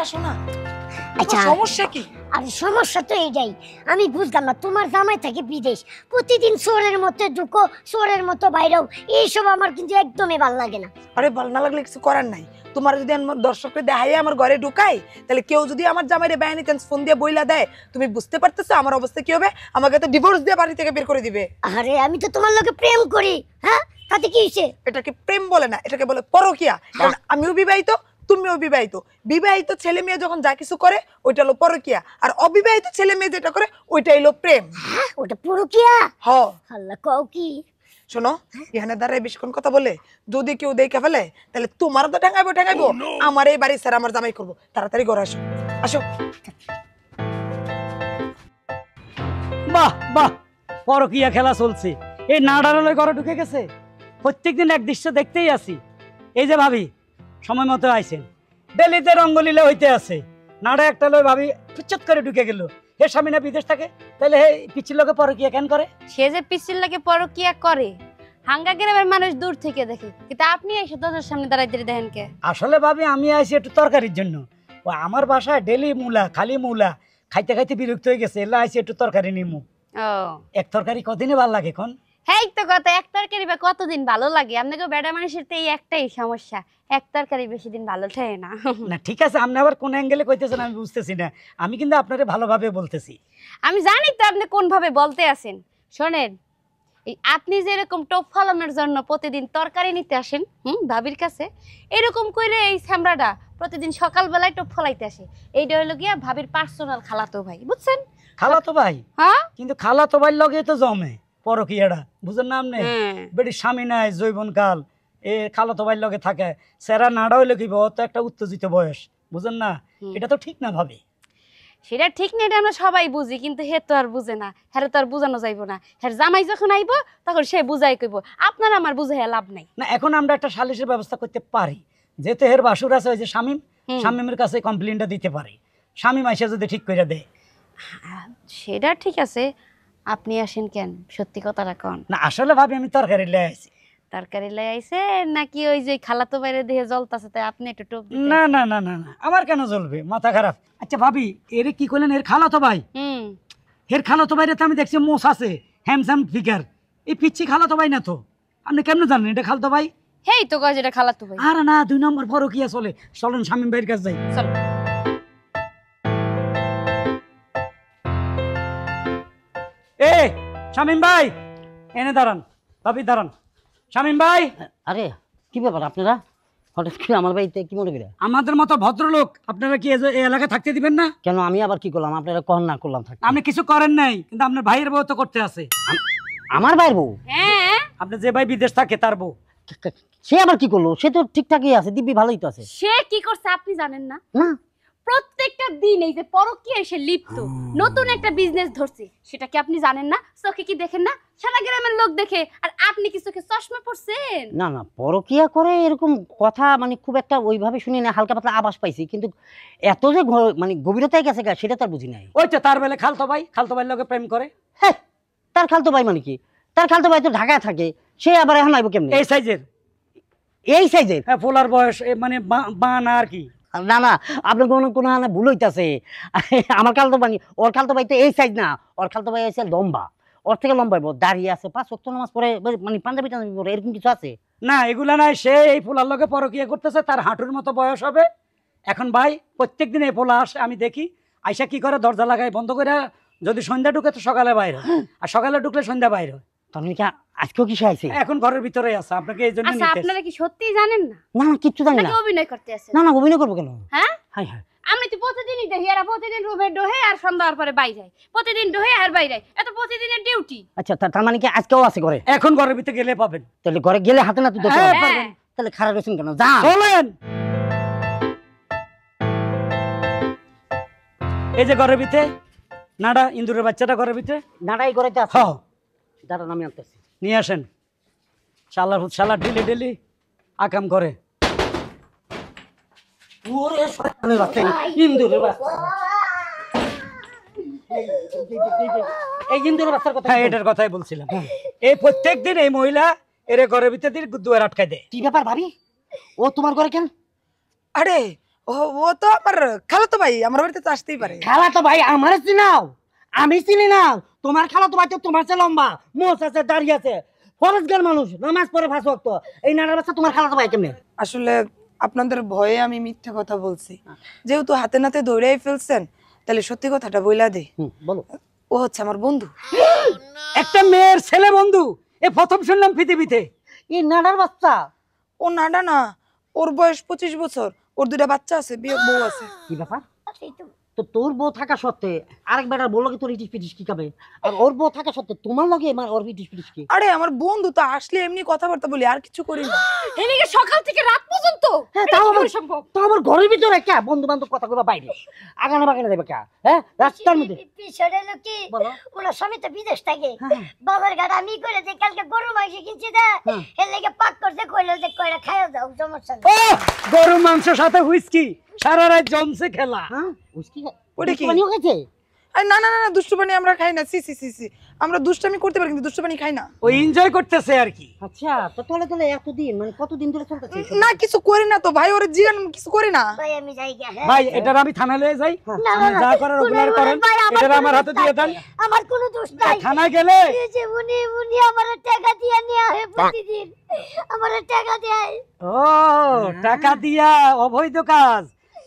আসো না। আচ্ছা সমস্যা কি? আর সমস্যা তো এইটাই, আমি বুঝলাম না, তোমার জামাই থাকে বিদেশ, প্রতিদিন চোরের মতো ঢুকো চোরের মতো বাইরেও, এইসব আমার কিন্তু একদমই ভালো লাগে না। আরে ভালো না লাগলে কিছু করার নাই। তোমার যদি আমার দর্শকরা দেখাই আমার ঘরে ঢুকাই, তাহলে কেউ যদি আমার জামাইরে বাইনি চান্স ফোন দিয়ে বইলা দেয়, তুমি বুঝতে পারতেছো আমার অবস্থা কি হবে? আমাকে তো ডিভোর্স দিয়ে বাড়ি থেকে বের করে দিবে। আরে আমি তো তোমার লগে প্রেম করি, হ্যাঁ তাতে কি হইছে? এটাকে প্রেম বলে না, এটাকে বলে পরকীয়া। কারণ আমিও বিবাহিত, তুমিও বিবাহিত। বিবাহিত ছেলে মেয়ে যখন যা কিছু করে ওইটা হলো পরকীয়া, আর অবিবাহিত ছেলে মেয়ে যেটা করে ওইটাই হলো প্রেম। ওটা পরকীয়া? হ। আল্লাহ কও কি? শোনো, এখানে দাঁড়ায় বেশিক্ষণ কথা বলে যদি কেউ দেখে ফেলে তাহলে তোমারও তো ঠেঙ্গাইবো। আমার এই বাড়ি স্যার আমার জামাই করবো। তাড়াতাড়ি ঘরে আসো, আসো। বাহ বাহ, পরকীয়া খেলা চলছে। এই নাড়ারলে ঘরে ঢুকে গেছে। প্রত্যেকদিন এক দৃশ্য দেখতেই আসি। এই যে ভাবি সময় মতো আইছেন, ডেলিতে রঙ্গলীলা হইতে আছে, নাড়া একটা লয় ভাবি পিচ্ছত করে ঢুকে গেল। হে স্বামী না বিদেশ থাকে, তাহলে হে পিচ্ছির লোকে পরকীয়া কেন করে? সে যে পিচ্ছির লাগে পরকীয়া করে হাঙ্গা গ্রামের মানুষ দূর থেকে দেখে, কিন্তু আপনি এসে দরজার সামনে দাঁড়াইতে দেখেন কে? আসলে ভাবি আমি আইছি একটু তরকারির জন্য। ও আমার বাসায় ডেলি মূলা, খালি মূলা খাইতে খাইতে বিরক্ত হয়ে গেছে, এলা আইছি একটু তরকারি নিমু। ও এক তরকারি কদিনে ভাল লাগে কোন? হ্যাঁ তো কথা, এক তরকারি বা কতদিন ভালো লাগে? আপনাকে বেড়া মানুষের তো এই একটাই সমস্যা, এক তরকারি বেশি দিন ভালো থাকে না। না ঠিক আছে, আপনি আবার কোন অ্যাঙ্গেলে কইতেছেন আমি বুঝতেছি না। আমি কিন্তু আপনারে ভালোভাবে বলতেছি। আমি জানি তো আপনি কোন ভাবে বলতে আছেন। শোনেন, এই আপনি যেরকম টোপ ফলানোর জন্য প্রতিদিন তরকারি নিতে আসেন ভাবির কাছে, এরকম করে এই ছ্যামড়াটা প্রতিদিন সকালবেলায় টোপ ফলাইতে আসে। এইটা হলো গিয়া ভাবির পার্সোনাল খালাতো ভাই, বুঝছেন? খালাতো ভাই? হ্যাঁ, কিন্তু খালাতো ভাই লগে তো জমে পরকীয়াটা, বুঝেন না আপনি? বেটি স্বামী নাই, জৈবন কাল, এ খালাতো ভাই লগে থাকে, সেরা নাড়া হইলে কি তো একটা উত্তেজিত বয়স, বুঝেন না? এটা তো ঠিক না ভাবি। সেটা ঠিক না, এটা আমরা সবাই বুঝি, কিন্তু হে তো আর বুঝে না, হ্যাঁ তো আর বুঝানো যাইবো না। হ্যাঁ জামাই যখন আইব তখন সে বুঝাই কইব, আপনার আমার বুঝে লাভ নাই। না এখন আমরা একটা সালিশের ব্যবস্থা করতে পারি, যেহেতু হের বাসুর আছে ওই যে শামীম, শামীমের কাছে কমপ্লেনটা দিতে পারি। শামীম আইসা যদি ঠিক করে দেয়। সেটা ঠিক আছে, আপনি আসেন কেন? সত্যি কথাটা কন। না আসলে ভাবি আমি তরকারি লে আইছি। তরকারি লাই আইছে নাকি ওই যে খালাতো বাইরে দেহে জ্বলতাছে তাই আপনি একটু টোপ দিতেন? না না না না না, আমার কেন জ্বলবে, মাথা খারাপ। আচ্ছা ভাবি, এর কি করলেন? এর খালাতো ভাই? এর খালাতো ভাইরে তো আমি দেখছি মোস আছে, হ্যান্ডসাম ফিগার। এই পিচ্ছি খালাতো ভাই না তো? আপনি কেমনে জানেন এটা খালাতো ভাই? হেই তো কয় যেটা খালাতো ভাই। আরে না, 2 নম্বর পরকীয়া চলে। চলেন শামীম ভাইয়ের কাছে যাই। চল। এ শামীম ভাই, এনে দাঁড়ান। ভাবি দাঁড়ান। শামীম ভাই। আরে কি ব্যাপার আপনারা হঠাৎ করে আমার বাড়িতে কি মনে করে? আমাদের মতো ভদ্রলোক আপনারা কি এই এলাকায় থাকতে দিবেন না? কেন আমি আবার কি করলাম? আপনারা কখন না করলাম থাকতে? আপনি কিছু করেন নাই, কিন্তু আপনার ভাইয়ের বউ তো করতে আছে। আমার ভাইয়ের বউ? হ্যাঁ, আপনি যে ভাই বিদেশ থাকে তার বউ। সে আবার কি করলো? সে তো ঠিকঠাকই আছে, দিব্যি ভালোই তো আছে। সে কি করছে আপনি জানেন না? না, প্রত্যেকটা দিন এই যে পরকীয়া এসে লিপ্ত, নতুন একটা বিজনেস ধরছে, সেটা কি আপনি জানেন না? চোখে কি দেখেন না? সারা গ্রামের লোক দেখে, আর আপনি কি চোখে চশমা পড়ছেন? না না, পরকীয়া করে এরকম কথা মানে খুব একটা ওইভাবে শুনি না, হালকা পাতলা আভাস পাইছি, কিন্তু এত যে মানে গভীরতায় গেছে সেটা তো আর বুঝি নাই। ওই তো তার বেলে খালতো ভাই, খালতো ভাইয়ের লোকে প্রেম করে। হ্যাঁ, তার খালতো ভাই মানে কি? তার খালতো ভাই তো ঢাকায় থাকে, সে আবার এখন আইব কেমনে? এই সাইজের? এই সাইজের? হ্যাঁ, পোলার বয়স মানে বান আর কি। না না, আপনার কোনো কোনো ভুল হইতাছে। আমার খালতো ভাই, ওর খালতো ভাই তো এই সাইজ না, ওর খালতো ভাই হচ্ছে লম্বা, ওর থেকে লম্বা, দাঁড়িয়ে আছে, 5 ওয়াক্ত নামাজ পড়ে, মানে পাঞ্জাবি টাঞ্জাবি পরে, এরকম কিছু আছে? না এগুলা নাই, সে এই পোলার লোকে পরকীয়া করতেছে, তার হাঁটুর মতো বয়স হবে এখন। ভাই প্রত্যেকদিন এই পোলা আসে, আমি দেখি আইসা কি করে, দরজা লাগায় বন্ধ করে, যদি সন্ধ্যা ঢুকে তো সকালে বাইরে, আর সকালে ঢুকলে সন্ধ্যা বাইরে। তার মানে কি আজকেও কিছু আইছে? এখন ঘরের ভিতরে আছে, আপনাকে এই জন্য আচ্ছা, আপনারা কি সত্যিই জানেন না? না না, কিচ্ছু জানি না। নাকি অভিনয় করতে আছেন? না না, অভিনয় করবো কেন? হ্যাঁ, হাই হাই, আমি তো প্রতিদিনই দেখি এরা প্রতিদিন রুমে ডোহে আর সন্ধ্যার পরে বাইরে যায়, প্রতিদিন ডোহে আর বাইরে, এত প্রতিদিনের ডিউটি। আচ্ছা তার মানে কি আজকেও আছে ঘরে? এখন ঘরের ভিতরে গেলে পাবেন। তাহলে ঘরে গেলে হাতে নাতে ধরতে হ্যাঁ, পারবেন। পারবেন। তাহলে খারাপ রয়েছেন কেন? যা চলেন। এই যে ঘরের ভিতরে নাড়া, ইন্দুরের বাচ্চাটা ঘরের ভিতরে। নাড়াই ঘরে আছে? হ্যাঁ, দাঁড়ান আমি আনতেছি। নিয়ে আসেন। শালা ঢিলে ঢিলি আকাম করে। ওরে শয়তানের বাচ্চা, ইন্দুরের বাচ্চা। এই ইন্দুরের বাচ্চার কথা? হ্যাঁ, এটার কথাই বলছিলাম। এই প্রত্যেকদিন এই মহিলা এর ঘরের ভিতরে দিয়ে দুয়ার আটকায় দেয়। কি ব্যাপার ভাবি, ও তোমার ঘরে কেন? আরে ও তো আমার খালাতো ভাই, আমার বাড়িতে তো আসতেই পারে। খালা তো ভাই আমার চিনাও, আমি চিনি না। তোমার খালা তো ভাই তো তোমার চেয়ে লম্বা, মোচ আছে, দাড়ি আছে, ফরজগার মানুষ, নামাজ পড়ে 5 ওয়াক্ত। এই নানার বাচ্চা তোমার খালা তো ভাই কেমনে? আসলে আপনাদের ভয়ে আমি মিথ্যা কথা বলছি, যেহেতু হাতে নাতে দৌড়াই ফেলছেন তাহলে সত্যি কথাটা বইলা দে। বলো। ও হচ্ছে আমার বন্ধু। একটা মেয়ের ছেলে বন্ধু, এ প্রথম শুনলাম পৃথিবীতে। এই নানার বাচ্চা? ও নাডা না, ওর বয়স 25 বছর, ওর 2টা বাচ্চা আছে, বউ আছে। কি ব্যাপার? সেই তো তো তোর বউ থাকা সত্ত্বে আরেক বেটার বললো কি তোর ইটিস পিটিস কি খাবে, আর ওর বউ থাকা সত্ত্বে তোমার লগে ওর ইটিস পিটিস কি? আরে আমার বন্ধু তো, আসলে এমনি কথাবার্তা বলি, আর কিছু করি না। এদিকে সকাল থেকে রাত পর্যন্ত হ্যাঁ, এটা তাও কি আবার করে সম্ভব? তো আমার ঘরের ভিতরে কে বন্ধু বান্ধব কথা কইবা বাইরে আগানে বাগানে দেবে কে? হ্যাঁ, রাস্তার মধ্যে। পিছনে লোকে বলো। ওনার স্বামী তো বিদেশ থাকে, হ্যাঁ। বাবার ঘাট আমি করে যে কালকে গরু মাংস কিনছি না, হ্যাঁ। এর লেগে পাক করছে, কইলো যে কয়টা খাইয়া দাও, সমস্যা নেই। ও গরু মাংসের সাথে হুইস্কি, সারা রাত জমছে খেলা। হ্যাঁ, উস্কি ওটা কি? পানিও খাইছে? আরে না না না না, দুষ্টু পানি আমরা খাই না। সি সি সি সি, আমরা দুষ্টামি করতে পারি কিন্তু দুষ্টু পানি খাই না। ওই এনজয় করতেছে আর কি। আচ্ছা, তো তোলে তোলে এতদিন মানে কতদিন ধরে চলতেছে এসব? না কিছু করি না তো ভাই, ওরে জিগান কিছু করি না। ভাই আমি যাই গিয়া, হ্যাঁ? ভাই এটার আমি থানায় লয়ে যাই, না, না, আপনি না, যা করার শুনুন, ওগুলো করেন, ভাই, আমার এটার কোনো আমার হাতে দোষ দিয়ে নাই। দেন। আমার কোনো দোষ নাই। থানায় গেলে এই যে উনি আমার টাকা দিয়ে নিয়ে হয় প্রতিদিন, আমার টাকা দেয়। ও টাকা দিয়া অবৈধ কাজ।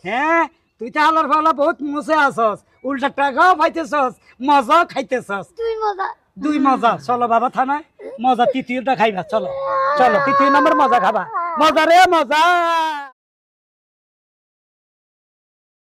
হ্যাঁ, তুই তো আলার ফালা বহুত মুছে আসস, উল্টা টাকাও পাইতেছস, মজাও খাইতেছস। তুই মজা। দুই মজা। চলো বাবা থানায়, মজা তৃতীয়টা খাইবা। চলো চলো, তৃতীয় নম্বর মজা খাবা। মজা রে মজা।